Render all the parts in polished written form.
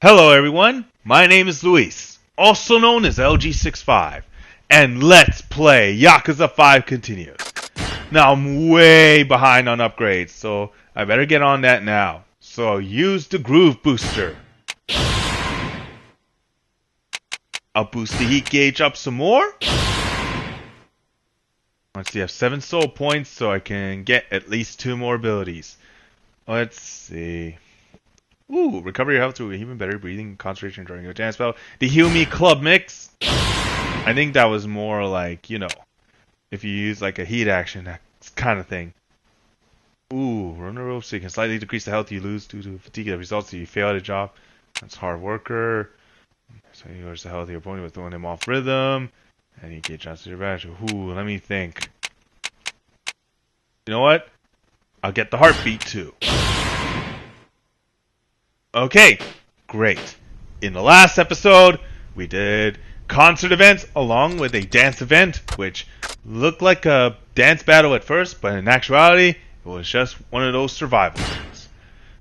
Hello everyone, my name is Luis, also known as LG65, and let's play Yakuza 5 Continues. Now I'm way behind on upgrades, so I better get on that now. So I'll use the Groove Booster. I'll boost the heat gauge up some more. Let's see, I have 7 soul points, so I can get at least 2 more abilities. Let's see. Ooh, recover your health through even better breathing, concentration during your dance spell. The Heal Me Club Mix. I think that was more like, you know, if you use like a heat action, that kind of thing. Ooh, run the rope so you can slightly decrease the health you lose due to fatigue that results if you fail at a job. That's Hard Worker. So you lose the health of your opponent with throwing him off rhythm. And you get shots to your back. Ooh, let me think. You know what? I'll get the heartbeat too. Okay, great. In the last episode, we did concert events along with a dance event, which looked like a dance battle at first, but in actuality, it was just one of those survival things.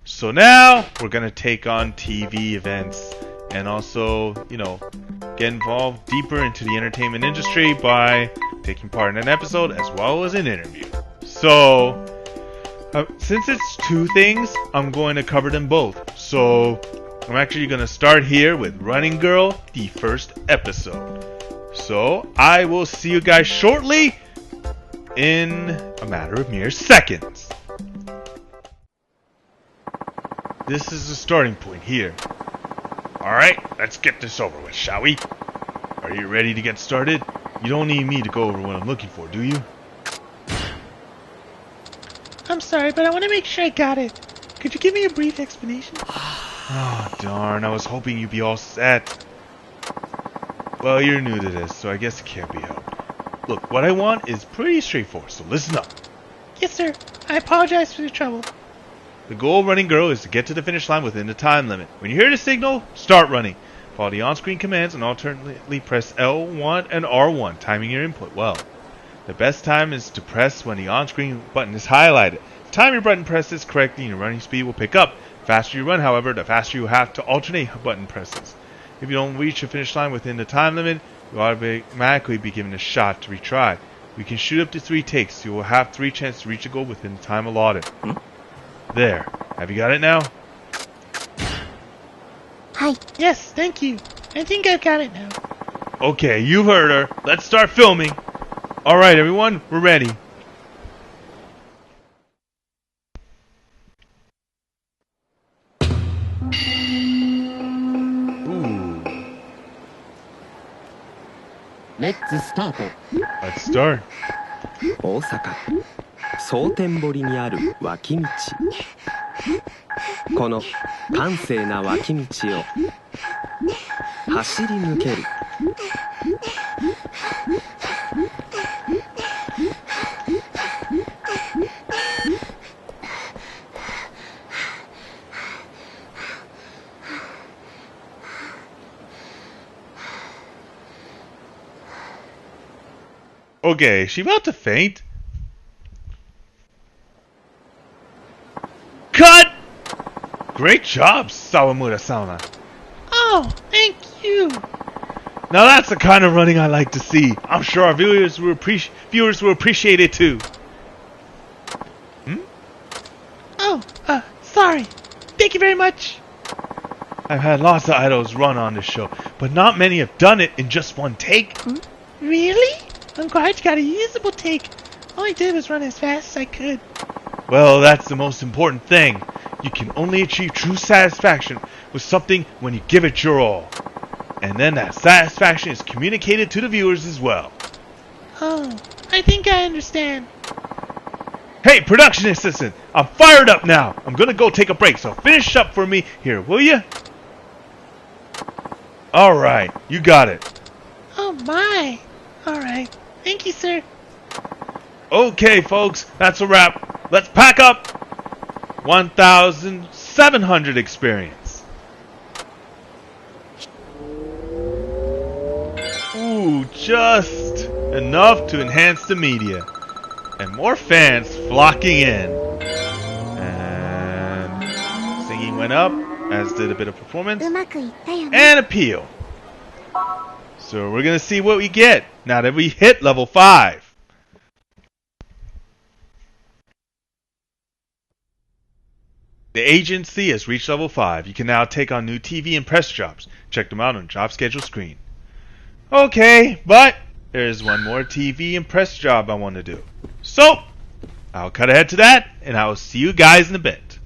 So now, we're going to take on TV events and also, you know, get involved deeper into the entertainment industry by taking part in an episode as well as an interview. So, since it's 2 things, I'm going to cover them both. So, I'm actually going to start here with Running Girl, the first episode. So, I will see you guys shortly in a matter of mere seconds. This is the starting point here. Alright, let's get this over with, shall we? Are you ready to get started? You don't need me to go over what I'm looking for, do you? I'm sorry, but I want to make sure I got it. Could you give me a brief explanation? Oh, darn. I was hoping you'd be all set. Well, you're new to this, so I guess it can't be helped. Look, what I want is pretty straightforward, so listen up. Yes, sir. I apologize for the trouble. The goal of Running Girl is to get to the finish line within the time limit. When you hear the signal, start running. Follow the on-screen commands and alternately press L1 and R1, timing your input well. The best time is to press when the on-screen button is highlighted. The time your button presses correctly, your running speed will pick up. The faster you run, however, the faster you have to alternate button presses. If you don't reach the finish line within the time limit, you'll automatically be given a shot to retry. We can shoot up to 3 takes, so you will have 3 chances to reach a goal within the time allotted. There. Have you got it now? Hi. Yes, thank you. I think I've got it now. Okay, you heard her. Let's start filming. Alright everyone, we're ready. Ooh. Let's start. Let's start. 大阪蒼天堀にある脇道。この閑静な脇道を走り抜ける。Okay, is she about to faint? Cut! Great job, Sawamura-sama. Oh, thank you. Now that's the kind of running I like to see. I'm sure our viewers will appreciate it too. Oh, sorry. Thank you very much. I've had lots of idols run on this show, but not many have done it in just one take. Really? I'm glad you got a usable take. All I did was run as fast as I could. Well, that's the most important thing. You can only achieve true satisfaction with something when you give it your all. And then that satisfaction is communicated to the viewers as well. Oh, I think I understand. Hey, production assistant, I'm fired up now. I'm gonna go take a break, so finish up for me here, will you? Alright, you got it. Oh my. Alright. Thank you, sir. Okay, folks, that's a wrap. Let's pack up. 1,700 experience. Ooh, just enough to enhance the media. And more fans flocking in. And singing went up. as did a bit of performance うまくいったよね。 and appeal. So we're gonna see what we get now that we hit level 5. The agency has reached level 5. You can now take on new TV and press jobs. Check them out on job schedule screen. Okay, but there's one more TV and press job I want to do. So, I'll cut ahead to that, and I will see you guys in a bit.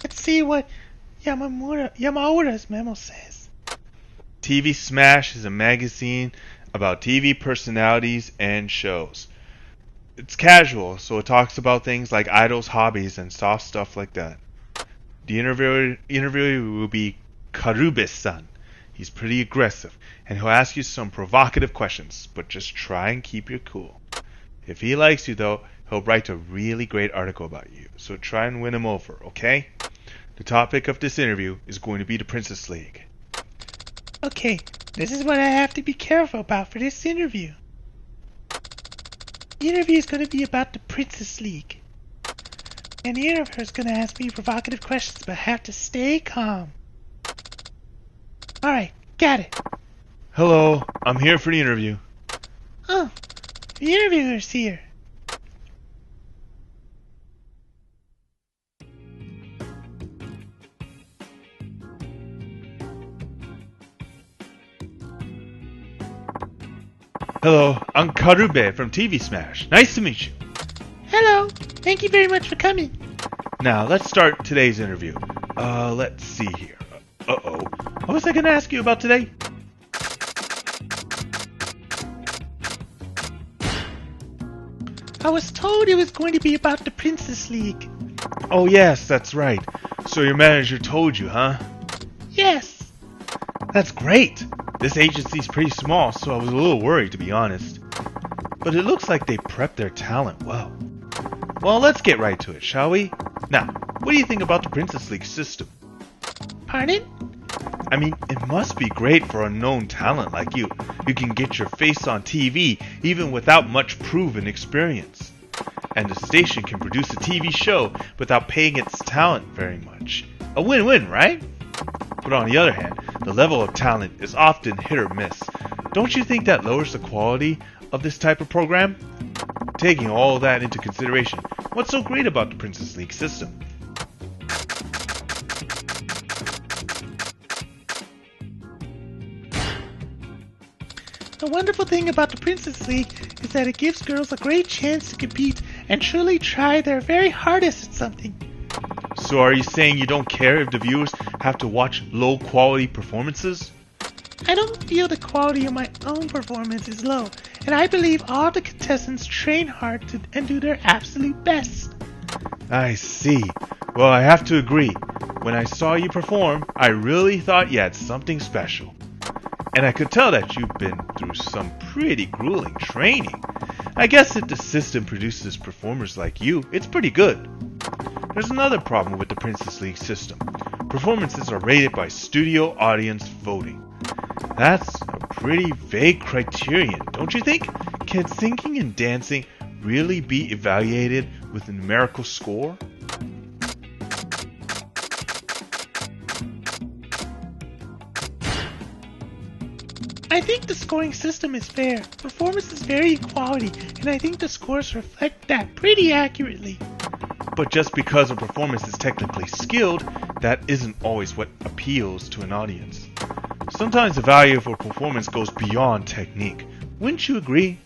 Let's see what Yamaura's memo says. TV Smash is a magazine about TV personalities and shows. It's casual, so it talks about things like idols, hobbies, and soft stuff like that. The interviewer will be Karube-san. He's pretty aggressive, and he'll ask you some provocative questions, but just try and keep your cool. If he likes you, though, he'll write a really great article about you, so try and win him over, okay? The topic of this interview is going to be the Princess League. Okay, this is what I have to be careful about for this interview. The interview is going to be about the Princess League. And the interviewer is going to ask me provocative questions, but I have to stay calm. Alright, got it. Hello, I'm here for the interview. Oh, the interviewer's here. Hello, I'm Karube from TV Smash. Nice to meet you. Hello, thank you very much for coming. Now, let's start today's interview. Let's see here. Uh-oh. What was I going to ask you about today? I was told it was going to be about the Princess League. Oh, yes, that's right. So your manager told you, huh? Yes. That's great. This agency's pretty small, so I was a little worried, to be honest. But it looks like they prepped their talent well. Well, let's get right to it, shall we? Now, what do you think about the Princess League system? Pardon? I mean, it must be great for a known talent like you. You can get your face on TV even without much proven experience. And the station can produce a TV show without paying its talent very much. A win-win, right? But on the other hand, the level of talent is often hit or miss. Don't you think that lowers the quality of this type of program? Taking all that into consideration, what's so great about the Princess League system? The wonderful thing about the Princess League is that it gives girls a great chance to compete and truly try their very hardest at something. So are you saying you don't care if the viewers have to watch low quality performances? I don't feel the quality of my own performance is low, and I believe all the contestants train hard and do their absolute best. I see. Well, I have to agree. When I saw you perform, I really thought you had something special. And I could tell that you've been through some pretty grueling training. I guess if the system produces performers like you, it's pretty good. There's another problem with the Princess League system. Performances are rated by studio audience voting. That's a pretty vague criterion, don't you think? Can singing and dancing really be evaluated with a numerical score? I think the scoring system is fair. Performances vary in quality, and I think the scores reflect that pretty accurately. But just because a performance is technically skilled, that isn't always what appeals to an audience. Sometimes the value of a performance goes beyond technique. Wouldn't you agree?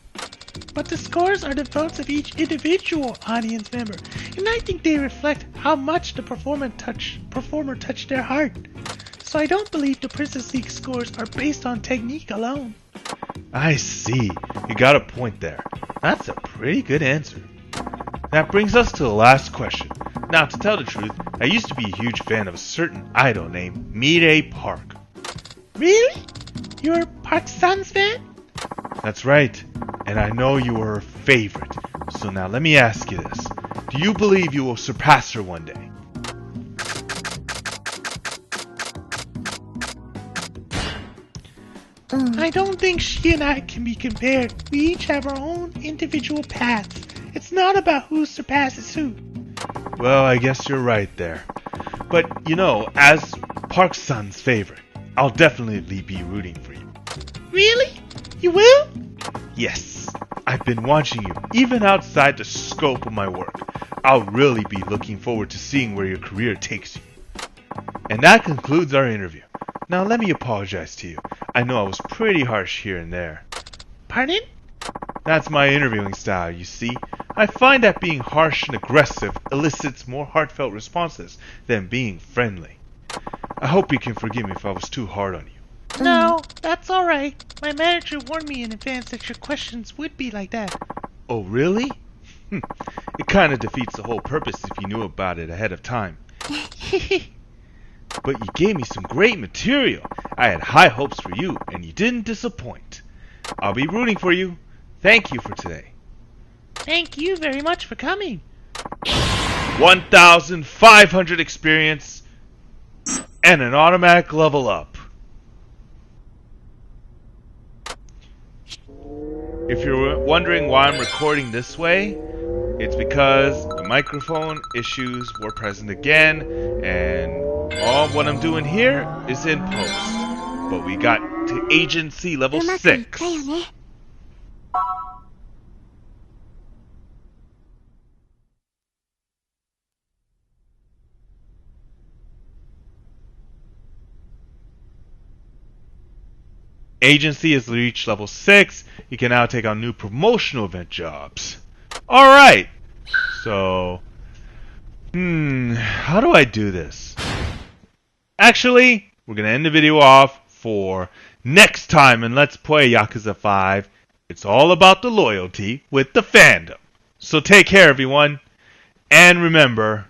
But the scores are the votes of each individual audience member, and I think they reflect how much the performer touched their heart. So I don't believe the Princess League scores are based on technique alone. I see. You got a point there. That's a pretty good answer. That brings us to the last question. Now, to tell the truth, I used to be a huge fan of a certain idol named Mirei Park. Really? You're a Park San's fan? That's right. And I know you were her favorite. So now let me ask you this. Do you believe you will surpass her one day? I don't think she and I can be compared. We each have our own individual paths. It's not about who surpasses who. Well, I guess you're right there. But, you know, as Park-san's favorite, I'll definitely be rooting for you. Really? You will? Yes, I've been watching you, even outside the scope of my work. I'll really be looking forward to seeing where your career takes you. And that concludes our interview. Now let me apologize to you. I know I was pretty harsh here and there. Pardon? That's my interviewing style, you see. I find that being harsh and aggressive elicits more heartfelt responses than being friendly. I hope you can forgive me if I was too hard on you. No, that's alright. My manager warned me in advance that your questions would be like that. Oh, really? It kind of defeats the whole purpose if you knew about it ahead of time. But you gave me some great material. I had high hopes for you, and you didn't disappoint. I'll be rooting for you. Thank you for today. Thank you very much for coming. 1,500 experience and an automatic level up. If you're wondering why I'm recording this way, it's because the microphone issues were present again, and all what I'm doing here is in post. But we got to agency level 6. Agency has reached level 6. You can now take on new promotional event jobs. Alright. So, how do I do this? Actually, we're going to end the video off for next time in Let's Play Yakuza 5. It's all about the loyalty with the fandom. So take care, everyone. And remember,